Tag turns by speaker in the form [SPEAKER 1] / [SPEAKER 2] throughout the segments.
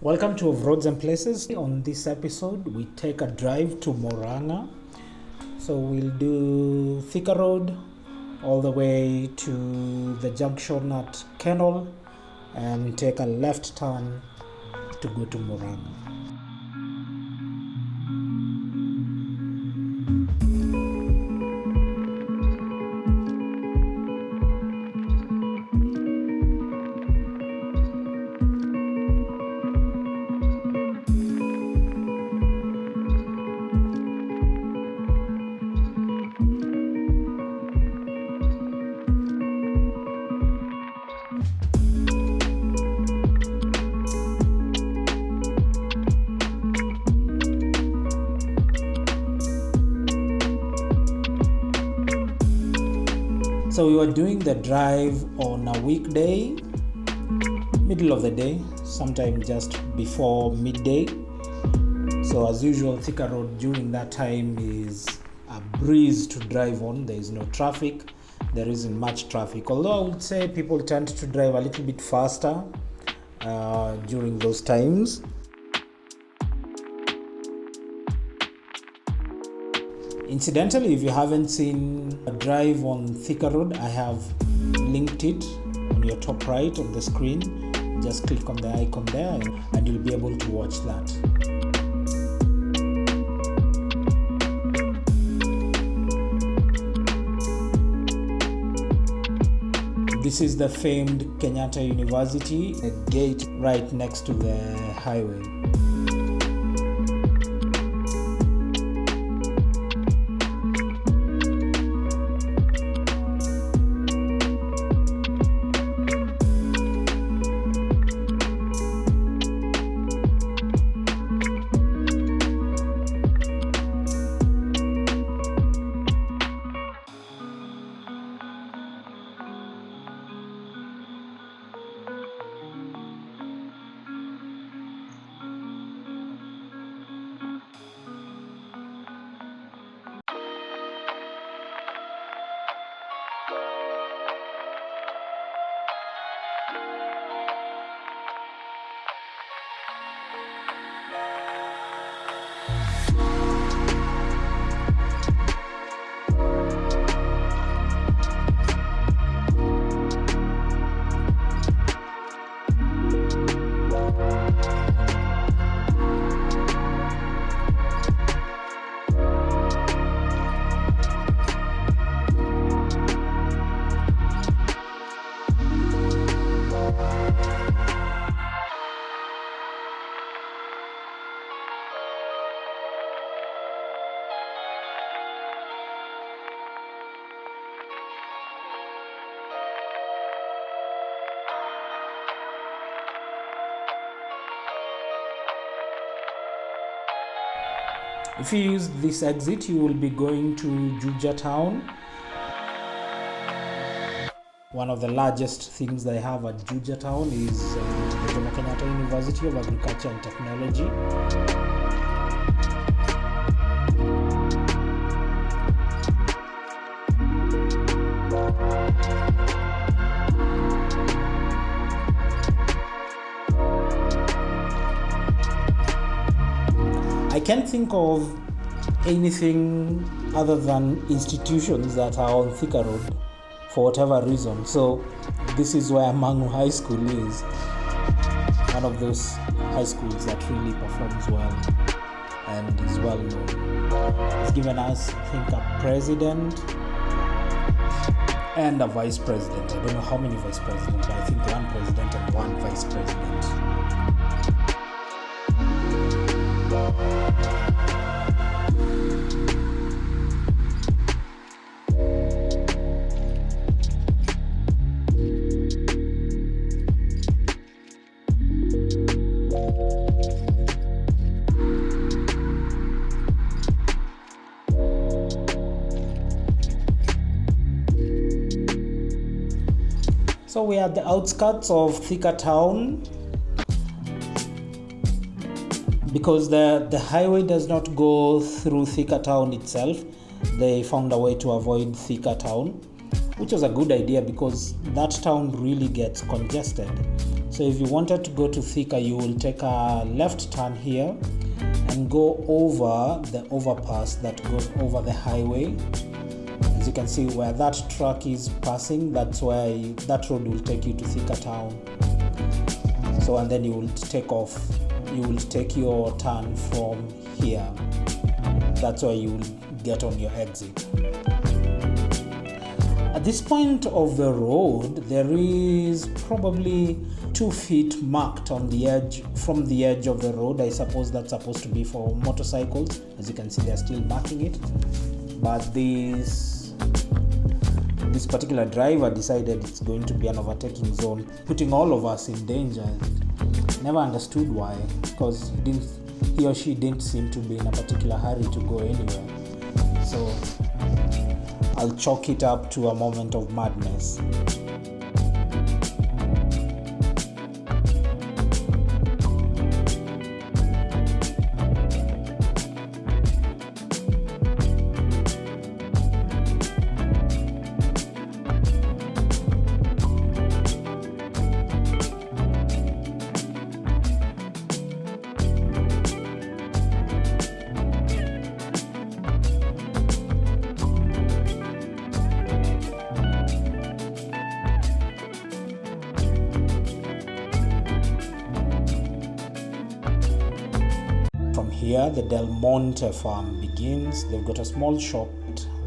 [SPEAKER 1] Welcome to Roads and Places. On this episode, we take a drive to Muranga. So we'll do Thika Road all the way to the junction at Kennel and take a left turn to go to Muranga. So we were doing the drive on a weekday, middle of the day, sometime just before midday. So as usual, Thika Road during that time is a breeze to drive on. There is no traffic. There isn't much traffic. Although I would say people tend to drive a little bit faster during those times. Incidentally, if you haven't seen a drive on Thika Road, I have linked it on your top right of the screen. Just click on the icon there and you'll be able to watch that. This is the famed Kenyatta University, a gate right next to the highway. If you use this exit, you will be going to Juja town. One of the largest things they have at Juja town is the Kenyatta University of Agriculture and Technology. I can't think of anything other than institutions that are on Thika Road for whatever reason. So this is where Muranga High School is. One of those high schools that really performs well and is well known. It's given us, I think, a president and a vice president. I don't know how many vice presidents, but I think one president and one vice president. So we are at the outskirts of Thika town. Because the highway does not go through Thika town itself, they found a way to avoid Thika town, which was a good idea because that town really gets congested. So if you wanted to go to Thika, you will take a left turn here and go over the overpass that goes over the highway. As you can see where that truck is passing, that's where that road will take you to Thika town. So and then you will take off, you will take your turn from here. That's where you will get on your exit. At this point of the road, there is probably 2 feet marked on the edge, from the edge of the road. I suppose that's supposed to be for motorcycles. As you can see, they're still marking it. But this particular driver decided it's going to be an overtaking zone, putting all of us in danger. Never understood why, because he or she didn't seem to be in a particular hurry to go anywhere. So I'll chalk it up to a moment of madness. Here, the Monte farm begins. They've got a small shop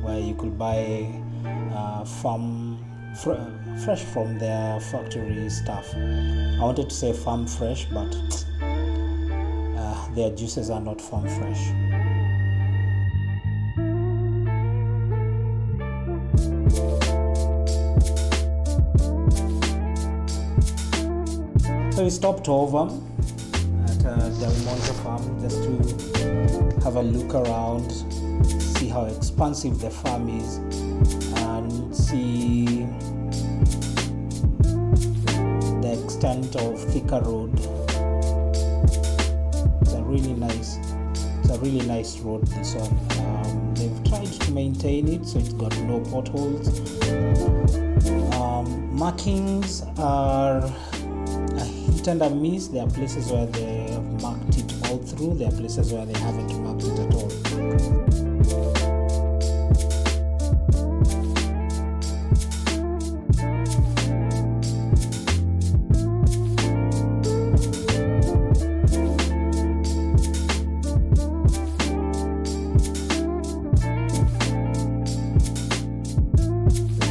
[SPEAKER 1] where you could buy fresh from their factory stuff. I wanted to say farm fresh, but their juices are not farm fresh. So we stopped over the Monte farm just to have a look around, see how expansive the farm is, and see the extent of Thika road. It's a really nice road, this one. They've tried to maintain it so it's got no potholes. Markings are a hit and a miss. There are places where they have marked it all through, there are places where they haven't marked it at all.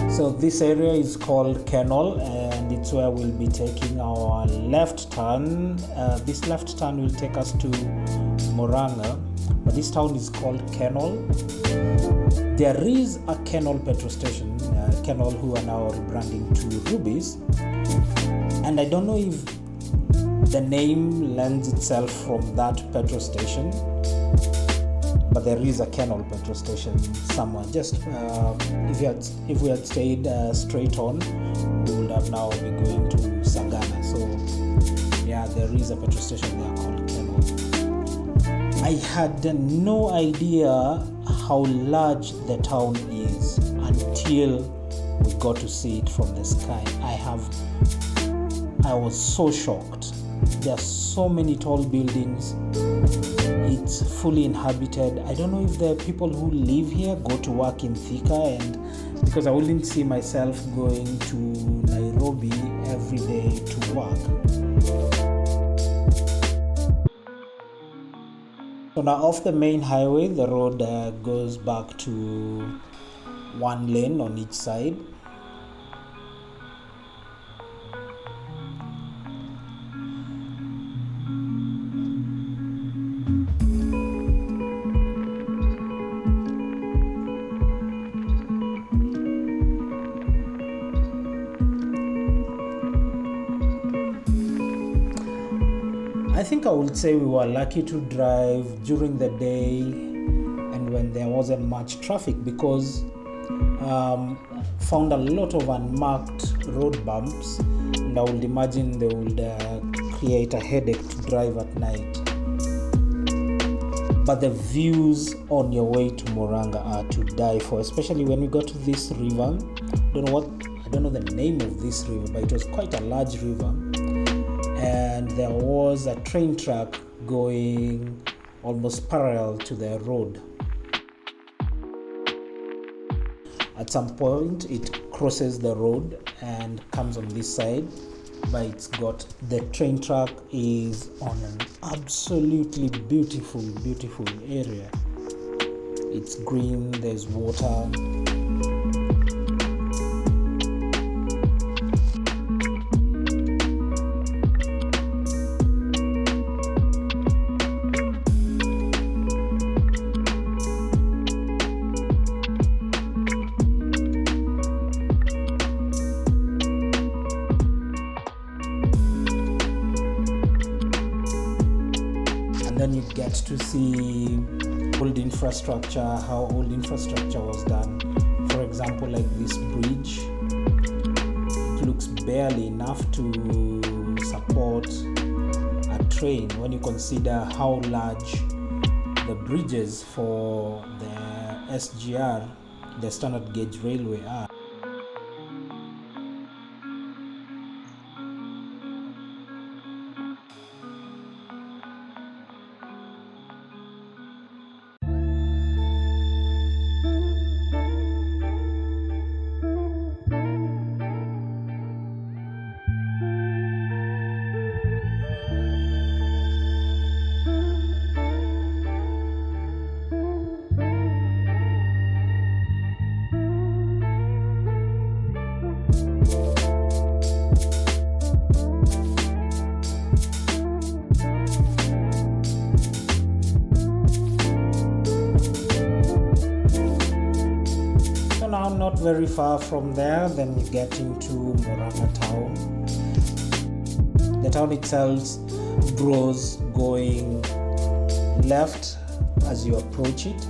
[SPEAKER 1] So this area is called Kennel, and it's where we'll be taking our left turn. This left turn will take us to Muranga, but this town is called Kennel. There is a Kennel petrol station, Kennel, who are now rebranding to Rubies, and I don't know if the name lends itself from that petrol station, but there is a Kennel petrol station somewhere. Just if we had stayed straight on, we would have now be going to Sagana. So yeah, there is a petrol station there called Kennel. I had no idea how large the town is until we got to see it from the sky. I was so shocked. There are so many tall buildings. It's fully inhabited. I don't know if the people who live here go to work in Thika, and because I wouldn't see myself going to Nairobi every day to work. So now off the main highway, the road goes back to one lane on each side. I think I would say we were lucky to drive during the day and when there wasn't much traffic, because found a lot of unmarked road bumps, and I would imagine they would create a headache to drive at night. But the views on your way to Muranga are to die for, especially when we got to this river. I don't know the name of this river, but it was quite a large river. and there was a train track going almost parallel to the road. At some point it crosses the road and comes on this side, but it's got, the train track is on an absolutely beautiful area. It's green, there's water. And then you get to see old infrastructure, how old infrastructure was done. For example, like this bridge, it looks barely enough to support a train when you consider how large the bridges for the SGR, the standard gauge railway, are. Now not very far from there, then you get into Muranga town. The town itself grows going left as you approach it.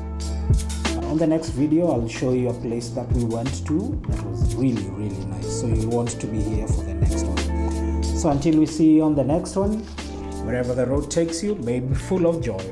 [SPEAKER 1] On the next video I'll show you a place that we went to that was really nice, so you'll want to be here for the next one. So until we see you on the next one, wherever the road takes you, may be full of joy.